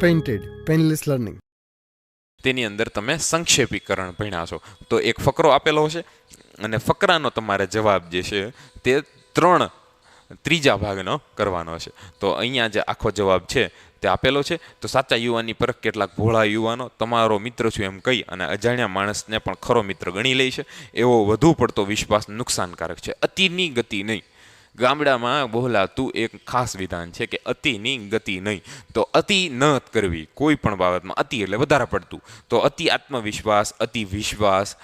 Painted painless learning. તેની અંદર તમે સંક્ષેપીકરણ ભણ્યા છો. તો એક ફકરો આપેલો હશે અને ફકરાનો તમારે જવાબ જે છે તે ત્રીજા ભાગનો કરવાનો હશે. તો અહીંયા જે આખો જવાબ છે તે આપેલો છે. તો સાચા યુવાનની પરખ કેટલાક ભોળા યુવાનો તમારો મિત્ર છું એમ કહી અને અજાણ્યા માણસને પણ ખરો મિત્ર ગણી લે છે. એવો વધુ પડતો વિશ્વાસ નુકસાનકારક છે. અતિની ગતિ નહીં. ગામડામાં બોલાતું એક ખાસ વિધાન છે કે અતિની ગતિ નહીં. તો અતિ ન કરવી કોઈ પણ બાબતમાં. અતિ એટલે વધારે પડતું. તો અતિ આત્મવિશ્વાસ, અતિ વિશ્વાસ,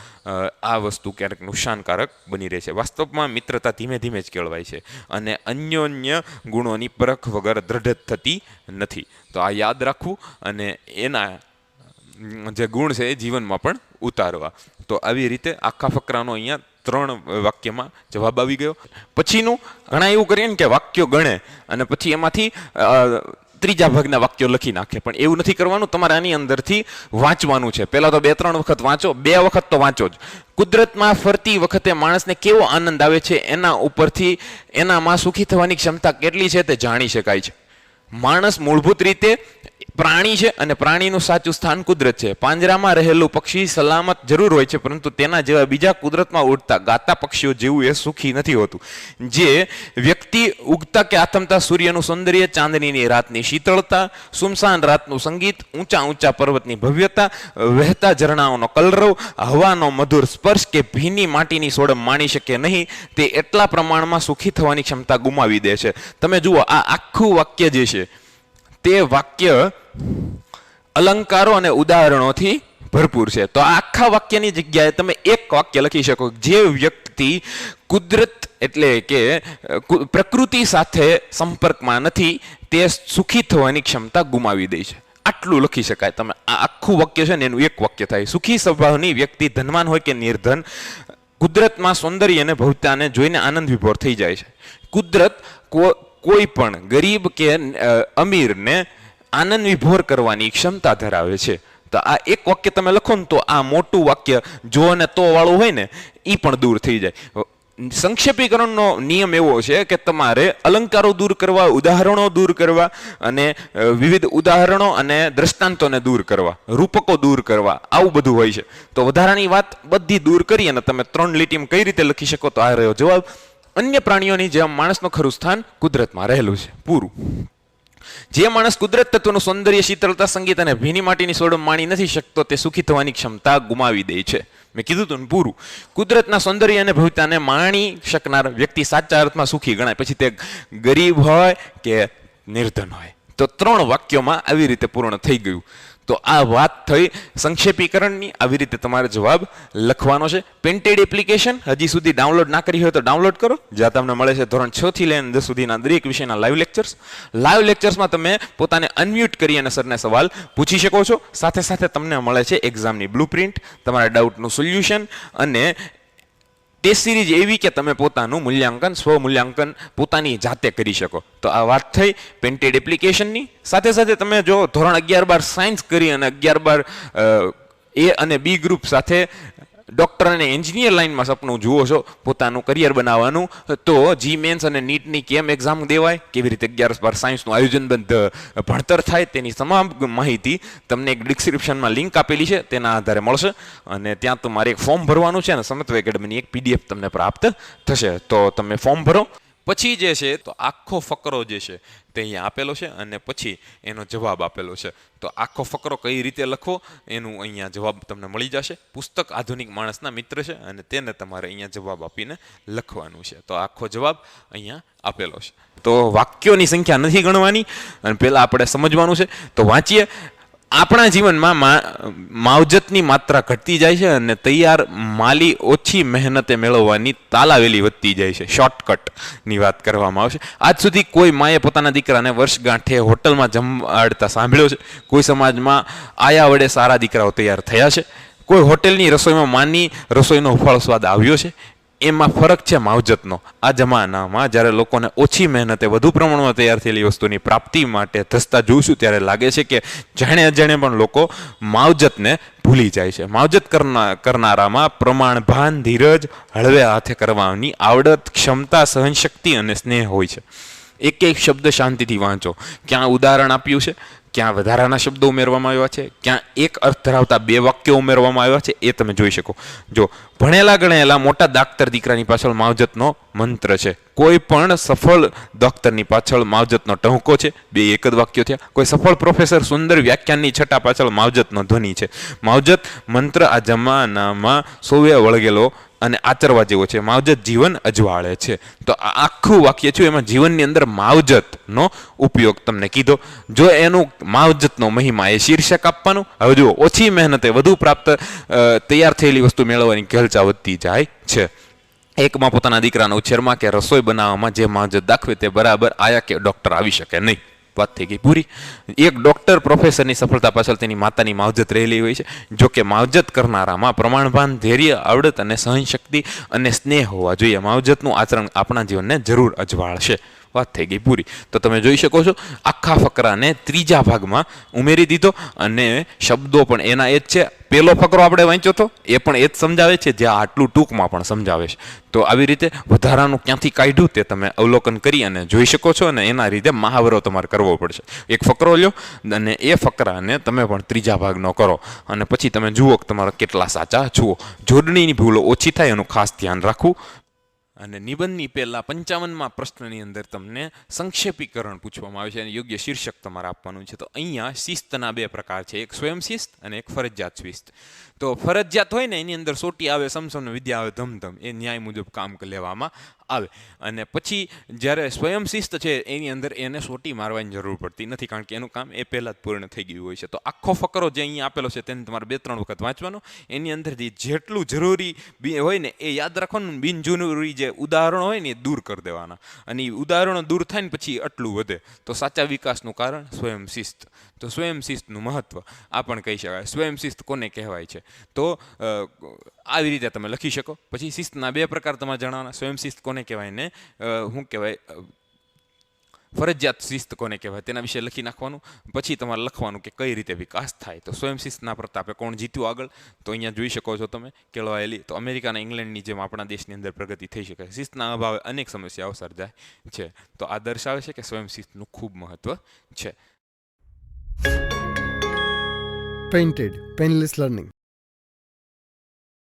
આ વસ્તુ ક્યારેક નુકસાનકારક બની રહે છે. વાસ્તવમાં મિત્રતા ધીમે ધીમે જ કેળવાય છે અને અન્યોન્ય ગુણોની પરખ વગર દ્રઢ થતી નથી. તો આ યાદ રાખવું અને એના જે ગુણ છે એ જીવનમાં પણ ઉતારવા. તો આવી રીતે આખા ફકરાનો અહીંયા 3 વાક્યમાં જવાબ આવી ગયો. પછીનું ઘણા એવું કરીએ ને કે વાક્યો ગણે અને પછી એમાંથી ત્રીજા ભાગના વાક્યો લખી નાખે. પણ એવું નથી કરવાનું. તમારે આની અંદરથી વાંચવાનું છે. પહેલાં તો 2-3 વખત વાંચો. 2 વખત તો વાંચો જ. કુદરતમાં ફરતી વખતે માણસને કેવો આનંદ આવે છે એના ઉપરથી એનામાં સુખી થવાની ક્ષમતા કેટલી છે તે જાણી શકાય છે. માણસ મૂળભૂત રીતે પ્રાણી છે અને પ્રાણીનું સાચું સ્થાન કુદરત છે. પાંજરામાં રહેલું પક્ષી સલામત જરૂર હોય છે, પરંતુ તેના જેવા બીજા કુદરતમાં ઉડતા ગાતા પક્ષીઓ જેવું એ સુખી નથી હોતું. જે વ્યક્તિ ઉગતા કે આથમતા સૂર્યનું સૌંદર્ય, ચાંદનીની રાતની શીતળતા, સુમસાન રાતનું સંગીત, ઊંચા ઊંચા પર્વતની ભવ્યતા, વહેતા ઝરણાઓનો કલરવ, હવાનો મધુર સ્પર્શ કે ભીની માટીની સોડમ માણી શકે નહીં, તે એટલા પ્રમાણમાં સુખી થવાની ક્ષમતા ગુમાવી દે છે. તમે જુઓ, આ આખું વાક્ય જે છે તે વાક્ય અલંકારો અને ઉદાહરણોથી ભરપૂર છે. તો આ આખા વાક્યની જગ્યાએ તમે એક વાક્ય લખી શકો. જે વ્યક્તિ કુદરત એટલે કે પ્રકૃતિ સાથે સંપર્કમાં નથી તે સુખી થવાની ક્ષમતા ગુમાવી દે છે. આટલું લખી શકાય. તમે આ આખું વાક્ય છે ને એનું એક વાક્ય થાય. સુખી સ્વભાવની વ્યક્તિ ધનવાન હોય કે નિર્ધન, કુદરતમાં સૌંદર્ય અને ભવ્યતાને જોઈને આનંદ વિભોર થઈ જાય છે. કુદરત કોઈ પણ ગરીબ કે અમીરને આનંદ વિભોર કરવાની ક્ષમતા ધરાવે છે. તો આ એક વાક્ય તમે લખો ને તો આ મોટું વાક્ય જો અને તો વાળું હોય ને એ પણ દૂર થઈ જાય. સંક્ષેપીકરણનો નિયમ એવો છે કે તમારે અલંકારો દૂર કરવા, ઉદાહરણો દૂર કરવા અને વિવિધ ઉદાહરણો અને દ્રષ્ટાંતોને દૂર કરવા, રૂપકો દૂર કરવા, આવું બધું હોય છે. તો વધારાની વાત બધી દૂર કરી અને તમે 3 લીટીમાં કઈ રીતે લખી શકો? તો આ રહ્યો જવાબ. અન્ય પ્રાણીઓની જેમ માણસનું ખરું સ્થાન કુદરતમાં રહેલું છે. પૂરું. જે માણસ કુદરત તત્વનું સૌંદર્ય, શીતળતા, સંગીત અને ભીની માટીની સોડમ માણી નથી શકતો તે સુખી થવાની ક્ષમતા ગુમાવી દે છે. મેં કીધું તું ને પૂરું. કુદરતના સૌંદર્ય અને ભવ્યતાને માણી શકનાર વ્યક્તિ સાચા અર્થમાં સુખી ગણાય, પછી તે ગરીબ હોય કે નિર્ધન હોય. તો 3 વાક્યોમાં આવી રીતે પૂર્ણ થઈ ગયું. તો આ વાત થઈ સંક્ષેપીકરણની. આવી રીતે તમારે જવાબ લખવાનો છે. પેઇન્ટેડ એપ્લિકેશન હજી સુધી ડાઉનલોડ ના કરી હોય તો ડાઉનલોડ કરો. જ્યાં તમને મળે છે ધોરણ 6 થી લઈને 10 સુધીના દરેક વિષયના લાઈવ લેક્ચર્સ. લાઈવ લેક્ચર્સમાં તમે પોતાને અનમ્યુટ કરી અને સરને સવાલ પૂછી શકો છો. સાથે સાથે તમને મળે છે એક્ઝામની બ્લુપ્રિન્ટ, તમારા ડાઉટનું સોલ્યુશન અને ટેસ્ટ સિરીઝ એવી કે તમે પોતાનું મૂલ્યાંકન, સ્વમૂલ્યાંકન પોતાની જાતે કરી શકો. તો આ વાત થઈ પેઇન્ટેડ એપ્લિકેશનની. સાથે સાથે તમે જો ધોરણ 11-12 સાયન્સ કરી અને 11-12 એ અને બી ગ્રુપ સાથે ડૉક્ટર અને એન્જિનિયર લાઇનમાં સપનું જુઓ છો પોતાનું કરિયર બનાવવાનું, તો જી મેન્સ અને નીટની કેમ એક્ઝામ દેવાય, કેવી રીતે 11-12 સાયન્સનું આયોજનબદ્ધ ભણતર થાય, તેની તમામ માહિતી તમને એક ડિસ્ક્રિપ્શનમાં લિંક આપેલી છે, તેના આધારે મળશે. અને ત્યાં તમારે એક ફોર્મ ભરવાનું છે અને સમત્વ એકેડમીની એક PDF તમને પ્રાપ્ત થશે. તો તમે ફોર્મ ભરો. પછી જે છે તો આખો ફકરો જે છે તે અહીંયા આપેલો છે અને પછી એનો જવાબ આપેલો છે. તો આખો ફકરો કઈ રીતે લખવો એનું અહીંયા જવાબ તમને મળી જશે. પુસ્તક આધુનિક માણસના મિત્ર છે અને તેને તમારે અહીંયા જવાબ આપીને લખવાનું છે. તો આખો જવાબ અહીંયા આપેલો છે. તો વાક્યોની સંખ્યા નથી ગણવાની અને પહેલાં આપણે સમજવાનું છે. તો વાંચીએ. આપણા જીવનમાં માવજતની માત્રા ઘટતી જાય છે અને તૈયાર માલી ઓછી મહેનતે મેળવવાની તાલાવેલી વધતી જાય છે. શોર્ટકટની વાત કરવામાં આવશે. આજ સુધી કોઈ માએ પોતાના દીકરાને વર્ષગાંઠે હોટલમાં જમાડતા સાંભળ્યો છે. કોઈ સમાજમાં આયા વડે સારા દીકરાઓ તૈયાર થયા છે. કોઈ હોટેલની રસોઈમાં માની રસોઈનો હુફાળો સ્વાદ આવ્યો છે. એમાં ફરક છે માવજતનો. આ જમાનામાં જ્યારે લોકોને ઓછી મહેનતે વધુ પ્રમાણમાં તૈયાર થયેલી વસ્તુની પ્રાપ્તિ માટે ધસતા જોઈશું ત્યારે લાગે છે કે જાણે અજાણે પણ લોકો માવજતને ભૂલી જાય છે. માવજત કરનારામાં પ્રમાણ, ભાન, ધીરજ, હળવે હાથે કરવાની આવડત, ક્ષમતા, સહનશક્તિ અને સ્નેહ હોય છે. એક એક શબ્દ શાંતિથી વાંચો. ક્યાં ઉદાહરણ આપ્યું છે ક્યાં વધારાના શબ્દો ઉમેરવામાં આવ્યા છે, ક્યાં એક અર્થ ધરાવતા બે વાક્યો ઉમેરવામાં આવ્યા છે, એ તમે જોઈ શકો. જો ભણેલા ગણેલા મોટા દાક્તર દીકરાની પાછળ માવજતનો મંત્ર છે. કોઈ પણ સફળ ડોક્ટરની પાછળ માવજતનો ટહુકો છે. બે એક જ વાક્યો થયા. કોઈ સફળ પ્રોફેસર સુંદર વ્યાખ્યાનની છટા પાછળ માવજતનો ધ્વનિ છે. માવજત મંત્ર આ જમાનામાં સૌએ વળગેલો અને આચરવા જેવો છે. માવજત જીવન અજવાળે છે. તો આ આખું વાક્ય છે એમાં જીવનની અંદર માવજતનો ઉપયોગ તમને કીધો. જો એનું માવજતનો મહિમા એ શીર્ષક આપવાનું. હવે જુઓ, ઓછી મહેનતે વધુ પ્રાપ્ત તૈયાર થયેલી વસ્તુ મેળવવાની ઘેલચા વધતી જાય છે. એકમાં પોતાના દીકરાના ઉછેરમાં કે રસોઈ બનાવવામાં જે માવજત દાખવે તે બરાબર આયા કે ડોક્ટર આવી શકે નહીં. વાત થઈ ગઈ પૂરી. એક ડોક્ટર પ્રોફેસરની સફળતા પાછળ તેની માતાની માવજત રહેલી હોય છે. જો કે માવજત કરનારામાં પ્રમાણભાન, ધૈર્ય, આવડત અને સહનશક્તિ અને સ્નેહ હોવા જોઈએ. માવજતનું આચરણ આપણા જીવનને જરૂર અજવાળશે. વાત થઈ ગઈ પૂરી. તો તમે જોઈ શકો છો આખા ફકરાને ત્રીજા ભાગમાં ઉમેરી દીધો અને શબ્દો પણ એના એ જ છે. પહેલો ફકરો આપણે વાંચ્યો હતો એ પણ એ જ સમજાવે છે, જે આટલું ટૂંકમાં પણ સમજાવે છે. તો આવી રીતે વધારાનું ક્યાંથી કાઢ્યું તે તમે અવલોકન કરી અને જોઈ શકો છો, અને એના રીતે મહાવરો તમારે કરવો પડશે. એક ફકરો લ્યો અને એ ફકરાને તમે પણ ત્રીજા ભાગનો કરો અને પછી તમે જુઓ કે તમારા કેટલા સાચા જુઓ. જોડણીની ભૂલો ઓછી થાય એનું ખાસ ધ્યાન રાખવું. અને નિબંધની પહેલા 55મા પ્રશ્નની અંદર તમને સંક્ષેપીકરણ પૂછવામાં આવે છે અને યોગ્ય શીર્ષક તમારે આપવાનું છે. તો અહીંયા શિસ્તના બે પ્રકાર છે, એક સ્વયં શિસ્ત અને એક ફરજિયાત શિસ્ત. તો ફરજિયાત હોય ને એની અંદર સોટી આવે, સમસમ, વિદ્યા આવે, ધમધમ, એ ન્યાય મુજબ કામ લેવામાં આવે. અને પછી જ્યારે સ્વયં શિસ્ત છે એની અંદર એને સોટી મારવાની જરૂર પડતી નથી, કારણ કે એનું કામ એ પહેલાં જ પૂર્ણ થઈ ગયું હોય છે. તો આખો ફકરો જે અહીંયા આપેલો છે તેને તમારે 2-3 વખત વાંચવાનો. એની અંદરથી જેટલું જરૂરી હોય ને એ યાદ રાખવાનું. બિનજરૂરી જે ઉદાહરણો હોય ને એ દૂર કરી દેવાના, અને એ ઉદાહરણો દૂર થાય ને પછી આટલું વધે. તો સાચા વિકાસનું કારણ સ્વયં શિસ્ત. તો સ્વયં શિસ્તનું મહત્વ આ પણ કહી શકાય. સ્વયં શિસ્ત કોને કહેવાય છે? તો આવી રીતે તમે લખી શકો. પછી શિસ્તના બે પ્રકાર તમારે જણાવવાના. સ્વયં શિસ્ત કોને કહેવાય ને શું કહેવાય, ફરજિયાત શિસ્ત કોને કહેવાય, તેના વિશે લખી નાખવાનું. પછી તમારે લખવાનું કે કઈ રીતે વિકાસ થાય. તો સ્વયં શિસ્તના પ્રતાપે કોણ જીત્યું આગળ, તો અહીંયા જોઈ શકો છો તમે કેળવાયેલી. તો અમેરિકા અને ઇંગ્લેન્ડની જેમ આપણા દેશની અંદર પ્રગતિ થઈ શકે. શિસ્તના અભાવે અનેક સમસ્યાઓ સર્જાય છે. તો આ દર્શાવે છે કે સ્વયં શિસ્તનું ખૂબ મહત્વ છે. Painted, Painless Learning.